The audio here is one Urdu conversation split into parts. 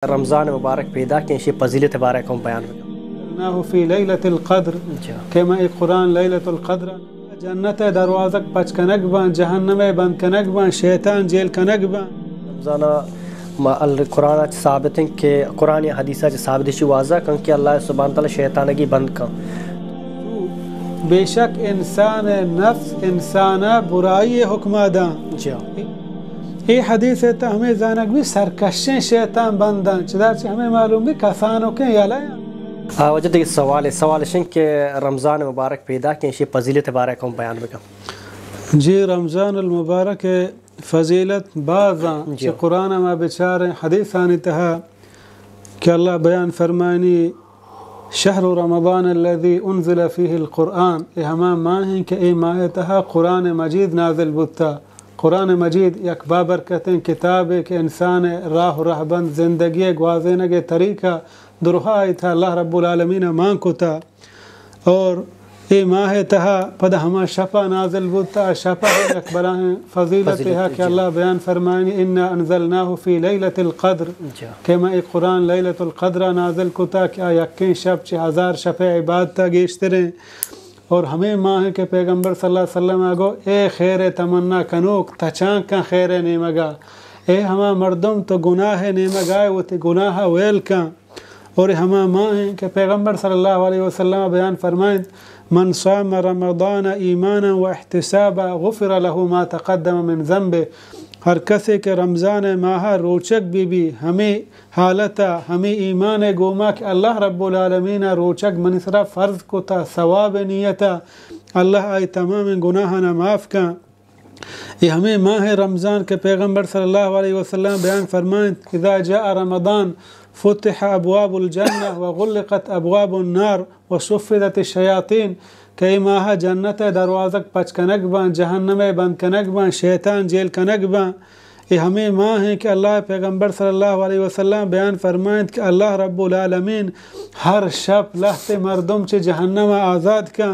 رمضان مبارک پیدا کی شی فضیلت بارے کو بیان نہ فی لیلۃ القدر کما قرآن لیلۃ القدر جنت دروازک پچ کنک بان جہنم بند کنک بان شیطان جیل کنک بان رمضان ما القرآن ثابت ہیں کہ قرآن یا حدیثہ ثابت شی واضح کن کہ اللہ سبحانہ تعالی شیطان کی بند کن بے شک انسان نفس انسان برائی حکمہ داں یہ حدیث ہے تو ہمیں زانک بھی سرکشیں شیطان بندان چدارچہ ہمیں معلوم بھی کسانوں کے یا لیا وجہ دیکھ سوال شن کہ رمضان مبارک پیدا کی شی فضیلت بارے کو بیان بکن جی رمضان المبارک فضیلت بعضاں کہ قرآن ما بچار حدیث آنی تہا کہ اللہ بیان فرمانی شہر رمضان الذي انزل فيه القرآن یہ ہما ماہ ہیں کہ اے ماہ تہا قرآن مجید نازل بتا قرآن مجید یک بابرکت کتاب ہے کہ انسان راہ رہبند زندگی گوازینے کے طریقہ درہائی تھا اللہ رب العالمین مان کو تھا اور اے ماہ تہا پدہ ہما شفا نازل بتا شفا یک براہ فضیلت ہے کہ اللہ بیان فرمائنی انا انزلناہ فی لیلۃ القدر کہ میں ایک قرآن لیلۃ القدر نازل کو تھا کہ یکین شب 1000 شفع عبادتہ گیشتریں اور ہمیں ماہ کے پیغمبر صلی اللہ علیہ وسلم آگو اے خیر تمنا کنوک تچانک کا خیر نیمگا اے ہما مردم تو گناہ نیمگائے وہ تی گناہ ویل کا اور ہما ماہ کے پیغمبر صلی اللہ علیہ وسلم بیان فرمائیں من صام رمضان ایمانا و احتسابا غفر له ما تقدم من ذنبه ہر کسی کے رمضان ماہ روچک بھی ہمیں حالتا ہمیں ایمان گوما کہ اللہ رب العالمین روچک منصرہ فرض کو تا ثواب نیتا اللہ آئی تمام گناہ نہ معاف کا یہ ہمیں ماہ رمضان کے پیغمبر صلی اللہ علیہ وسلم بیان فرمائیں اذا جاء رمضان فتح ابواب الجنہ وغلقت ابواب النار وصفدت الشیاطین کہ ماہ جنت دروازک پچ کنک بان جہنم بند کنک بان شیطان جیل کنک بان یہ ہمیں ماہ ہیں کہ اللہ پیغمبر صلی اللہ علیہ وسلم بیان فرمائیں کہ اللہ رب العالمین ہر شب لہت مردم چے جہنم آزاد کا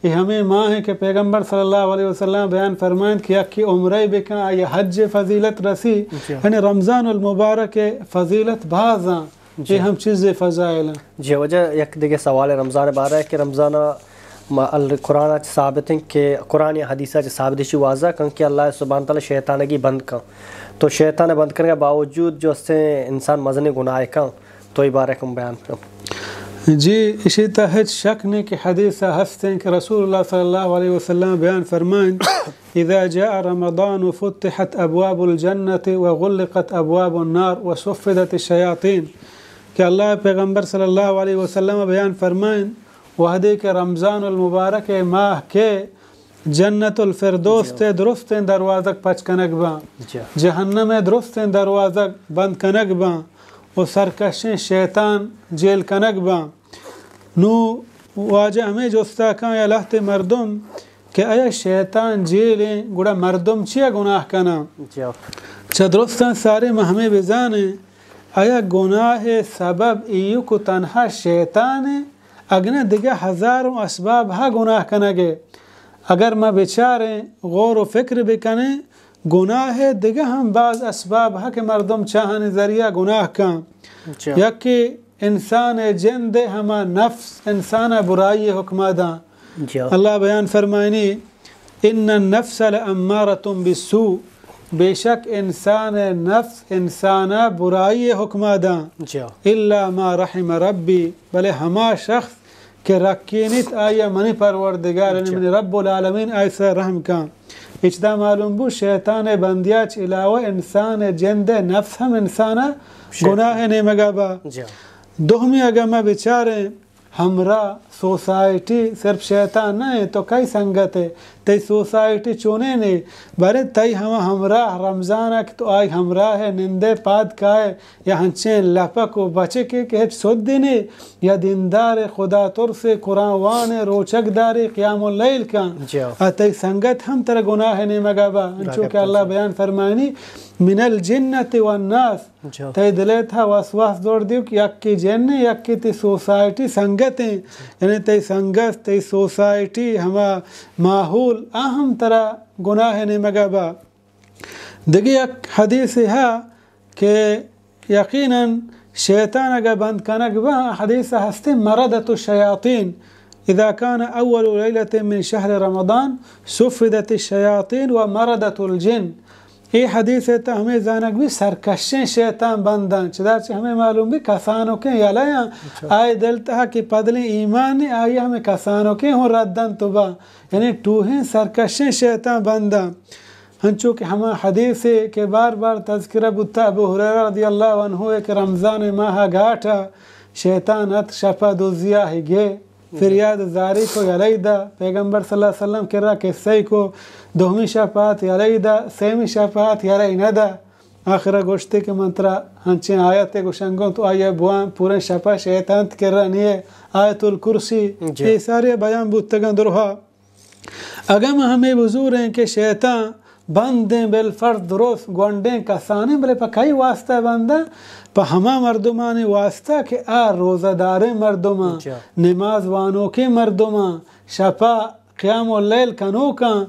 یہ ہمیں ماہ ہیں کہ پیغمبر صلی اللہ علیہ وسلم بیان فرمائیں کہ یکی عمرہ بکا یہ حج فضیلت رسی یعنی رمضان المبارک فضیلت بعضاں یہ ہم چیز فضائل ہیں جی وجہ یک دیکھے سوال رمضان بارہ ہے کہ رمضان القرآن ثابت ہیں کہ قرآن یا حدیثہ ثابت شی واضح کن کہ اللہ سبحانہ تعالی شیطان کی بند کن تو شیطان بند کرنے کے باوجود جو اس سے انسان مزن گناہ کن تو یہ بارے کم بیان کن جی اسی تحت شک نے کہ حدیث ہستیں کہ رسول اللہ صلی اللہ علیہ وسلم بیان فرمائیں اذا جاء رمضان فتحت ابواب الجنة وغلقت ابواب النار وصفدت الشیاطین کہ اللہ پیغمبر صلی اللہ علیہ وسلم بیان فرمائیں وحدی کہ رمضان المبارک ماہ کے جنت الفردوس تے درست دروازک پچ کنک بان جہنم درست دروازک بند کنک بان و سرکشیں شیطان جیل کنک بان نو واجہ ہمیں جوستا کان یا لہت مردم کہ ایا شیطان جیلیں گوڑا مردم چیا گناہ کنا چا درستان سارے ہمیں بزانے ایا گناہ سبب ایو کو تنہا شیطان اگنے دیگه ہزاروں اسباب ہا گناہ کنگے اگر ما بیچاریں غور و فکر بکنے گناہ دیگه ہم بعض اسباب ہا کہ مردم چاہنے ذریعہ گناہ کن یکی انسان جند ہما نفس انسان برائی حکمہ داں اللہ بیان فرمائنی ان النفس لامارۃ بالسوء بے شک انسان نفس انسان برائی حکمہ داں الا ما رحم ربی بلے ہما شخص کہ رکینت آیا منی پروردگار منی رب العالمین ایسا رحم کان اچھتا معلوم بو شیطان بندیاچ علاوہ انسان جند نفس ہم انسان گناہ نیمگا با دوہمی اگر میں بچاریں ہمراہ سوسائٹی صرف شیطان نہ ہے تو کئی سنگت ہے تی سوسائٹی چونے نہیں بارے تی ہمراہ رمضان ہے تو آئی ہمراہ ہے نندے پاد کائے یا ہنچیں لپک و بچے کے ہیچ سود دینے یا دیندار خدا تر سے قرآن وان روچک دار قیام اللیل کا تی سنگت ہم تر گناہ نہیں مگابا چونکہ اللہ بیان فرمائنی من الجنت والناس تی دلے تھا واسواس دوڑ دیو کہ یک کی جن یک کی تی سوسائٹی سنگت ہیں یعنی تی سنگت تی سوسائٹی ہما ماحول اہم طرح گناہ نمگا با دیگه یک حدیث ہے کہ یقیناً شیطان اگر بند کنک با حدیث هستی مردت الشیاطین اذا كان اول ليلة من شهر رمضان سفدت الشياطين ومردت الجن. یہ حدیث تا ہمیں زانک بھی سرکشیں شیطان بندن چدارچہ ہمیں معلوم بھی کسانوں کے یلیاں آئے دلتا کہ پدلیں ایمان آئی ہمیں کسانوں کے ہوں ردن تو با یعنی ٹوہیں سرکشیں شیطان بندن. ہنچو کہ ہمیں حدیث کے بار بار تذکرہ بتا ابو ہریرہ رضی اللہ عنہ کہ رمضان ماہ گھاٹا شیطان ات شفا دوزیا ہی گے فریاد زاری کو یلیدہ پیغمبر صلی اللہ علیہ وسلم کر رہا قصے کو دوہمی شفاعت یلیدہ سیمی شفاعت یلی ندہ آخرہ گوشتے کے منترہ ہنچیں آیت گوشنگوں تو آئیے بوان پورے شفا شیطان کر رہا نہیں ہے آیت الکرسی یہ سارے بیان بودتگاں درہا. اگر ہمیں بزور ہیں کہ شیطان بندیں بالفرد درست گونڈیں کسانے بلے پا کئی واسطہ بندہ پا ہما مردمان واسطہ کہ روزہ دار مردمان نماز وانوں کے مردمان شپا قیام اللیل کنو کان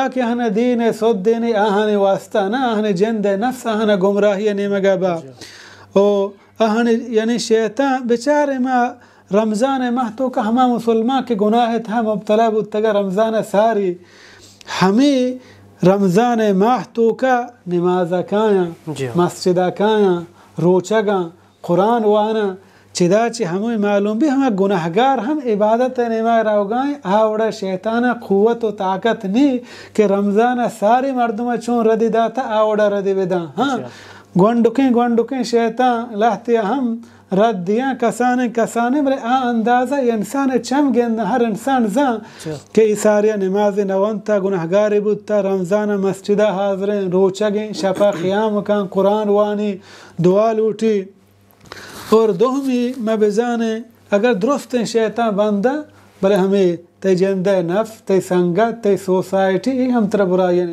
آکے ہنہ دین سود دینے آہانے واسطہ نا آہانے جند نفس آہانے گمراہی نیمگا با آہانے یعنی شیطان بچارے ما رمضان مہتو کا ہما مسلمان کے گناہ تھا مبتلا بودتگا رمضان ساری ہمیں رمضان ماہ تو کا نماز کایا مسجد کایا روچگاں قرآن وانا چداچی ہمیں معلوم بھی ہمیں گناہگار ہم عبادت نماز روگائیں آوڑا شیطان قوت و طاقت نہیں کہ رمضان ساری مردمہ چون ردی داتا آوڑا ردی بداں. ہاں گونڈکیں شیطان لہتی ہم رد دیاں کسانے بلے اندازہ یہ انسان چم گند ہر انسان زاں کہ اساریہ نماز نوانتا گناہگاری بودتا رمضان مسجدہ حاضریں روچگیں شفا قیام کان قرآن وانی دعا لوٹی اور دوہمی مبزانے اگر درست شیطان بندہ بلے ہمیں تے جندہ نفس تے سنگت تے سوسائٹی ہم تر برائیاں